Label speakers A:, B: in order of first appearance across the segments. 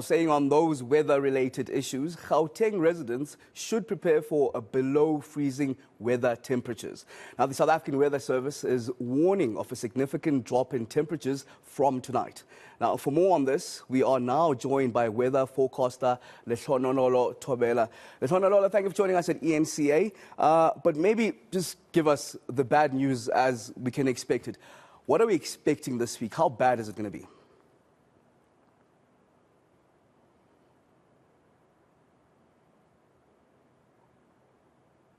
A: Saying on those weather-related issues, Gauteng residents should prepare for a below freezing weather temperatures. Now, the South African Weather Service is warning of a significant drop in temperatures from tonight. Now, for more on this, we are now joined by weather forecaster Lehlonololo Thobela. Lehlonololo, thank you for joining us at ENCA. But maybe just give us the bad news as we can expect it. What are we expecting this week? How bad is it going to be?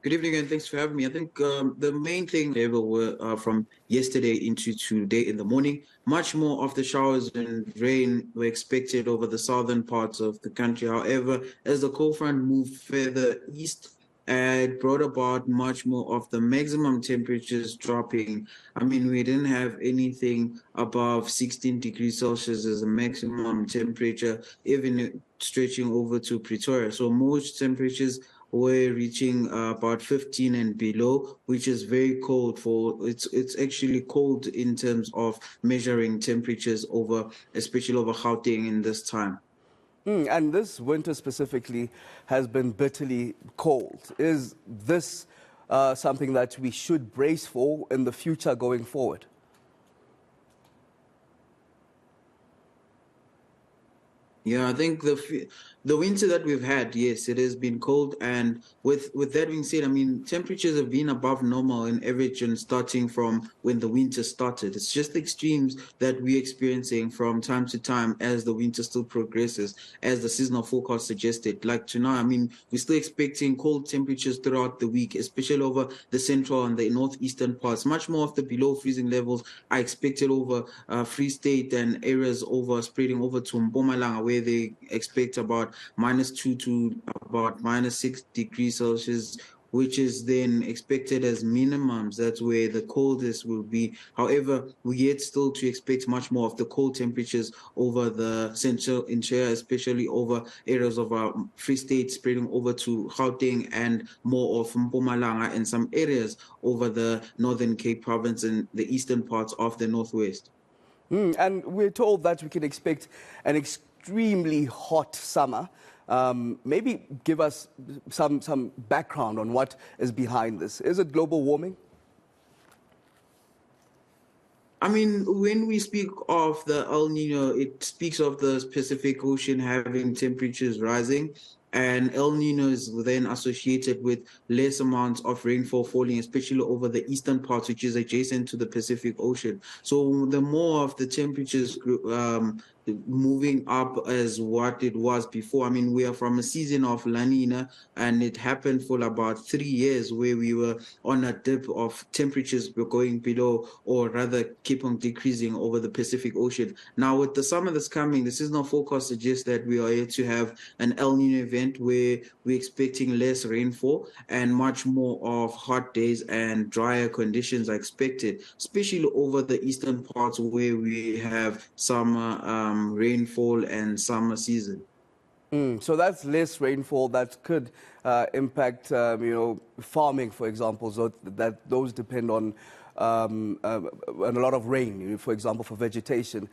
B: Good evening and thanks for having me. I think the main thing ever were from yesterday into today in the morning. Much more of the showers and rain were expected over the southern parts of the country. However, as the cold front moved further east, it brought about much more of the maximum temperatures dropping. I mean, we didn't have anything above 16 degrees Celsius as a maximum temperature, even stretching over to Pretoria. So most temperatures were reaching about 15 and below, which is very cold for it's actually cold in terms of measuring temperatures over, especially over Gauteng in this time.
A: And this winter specifically has been bitterly cold. Is this something that we should brace for in the future going forward?
B: Yeah, I think the winter that we've had, yes, it has been cold. And with that being said, I mean, temperatures have been above normal in average and starting from when the winter started. It's just the extremes that we're experiencing from time to time as the winter still progresses, as the seasonal forecast suggested. Like tonight, I mean, we're still expecting cold temperatures throughout the week, especially over the central and the northeastern parts. Much more of the below freezing levels are expected over Free State and areas over spreading over to Mpumalanga, where they expect about -2 to about -6 degrees Celsius, which is then expected as minimums. That's where the coldest will be. However, we yet still to expect much more of the cold temperatures over the central interior, especially over areas of our Free State, spreading over to Gauteng and more of Mpumalanga and some areas over the Northern Cape province and the eastern parts of the Northwest.
A: And we're told that we can expect an extremely hot summer. Maybe give us some background on what is behind this. Is it global warming?
B: I mean, when we speak of the El Nino, it speaks of the Pacific Ocean having temperatures rising. And El Nino is then associated with less amounts of rainfall falling, especially over the eastern parts, which is adjacent to the Pacific Ocean. So the more of the temperatures moving up as what it was before. I mean, we are from a season of La Nina, and it happened for about 3 years where we were on a dip of temperatures were going below, or rather keep on decreasing over the Pacific Ocean. Now, with the summer that's coming, the seasonal forecast suggests that we are here to have an El Nino event where we're expecting less rainfall and much more of hot days and drier conditions are expected, especially over the eastern parts where we have summer rainfall and summer season.
A: So that's less rainfall that could impact, farming, for example. So that those depend on a lot of rain, for example, for vegetation.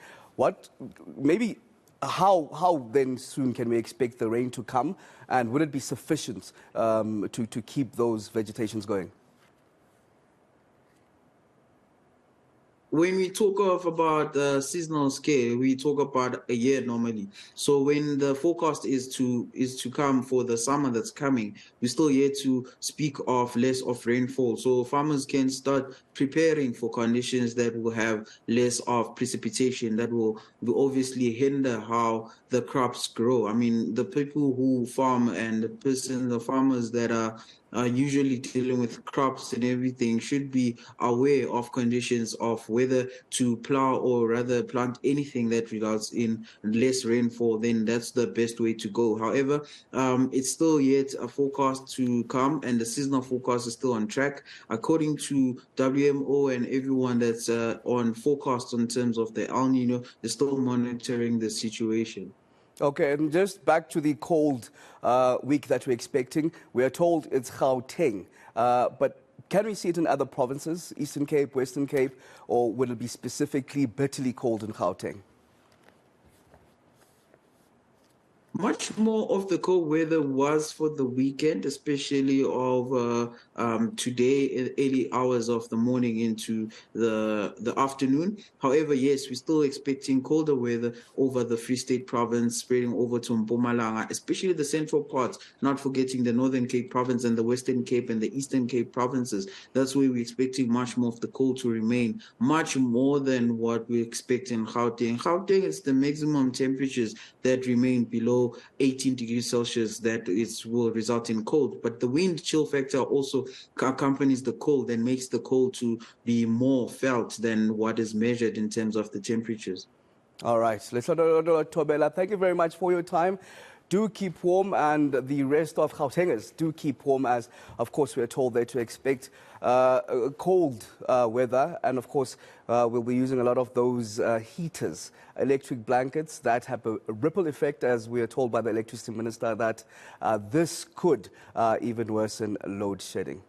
A: How then soon can we expect the rain to come, and would it be sufficient to keep those vegetations going?
B: When we talk about the seasonal scale, we talk about a year normally. So when the forecast is to come for the summer that's coming, we still yet to speak of less of rainfall. So farmers can start preparing for conditions that will have less of precipitation, that will obviously hinder how the crops grow. I mean, the people who farm and the farmers that are usually dealing with crops and everything should be aware of conditions of whether to plow or rather plant anything that results in less rainfall. Then that's the best way to go. However, it's still yet a forecast to come, and the seasonal forecast is still on track according to WMO and everyone that's on forecast in terms of the El Nino. They're still monitoring the situation.
A: Okay, and just back to the cold week that we're expecting. We are told it's Gauteng, but can we see it in other provinces, Eastern Cape, Western Cape, or will it be specifically bitterly cold in Gauteng?
B: Much more of the cold weather was for the weekend, especially of today, early hours of the morning into the afternoon. However, yes, we're still expecting colder weather over the Free State province, spreading over to Mpumalanga, especially the central parts, not forgetting the Northern Cape province and the Western Cape and the Eastern Cape provinces. That's where we're expecting much more of the cold to remain, much more than what we expect in Gauteng. Gauteng is the maximum temperatures that remain below 18 degrees Celsius that will result in cold. But the wind chill factor also accompanies the cold and makes the cold to be more felt than what is measured in terms of the temperatures.
A: All right, Tobela, thank you very much for your time. Do keep warm, and the rest of Gautengers do keep warm, as of course we are told there to expect cold weather, and of course we'll be using a lot of those heaters, electric blankets that have a ripple effect, as we are told by the electricity minister that this could even worsen load shedding.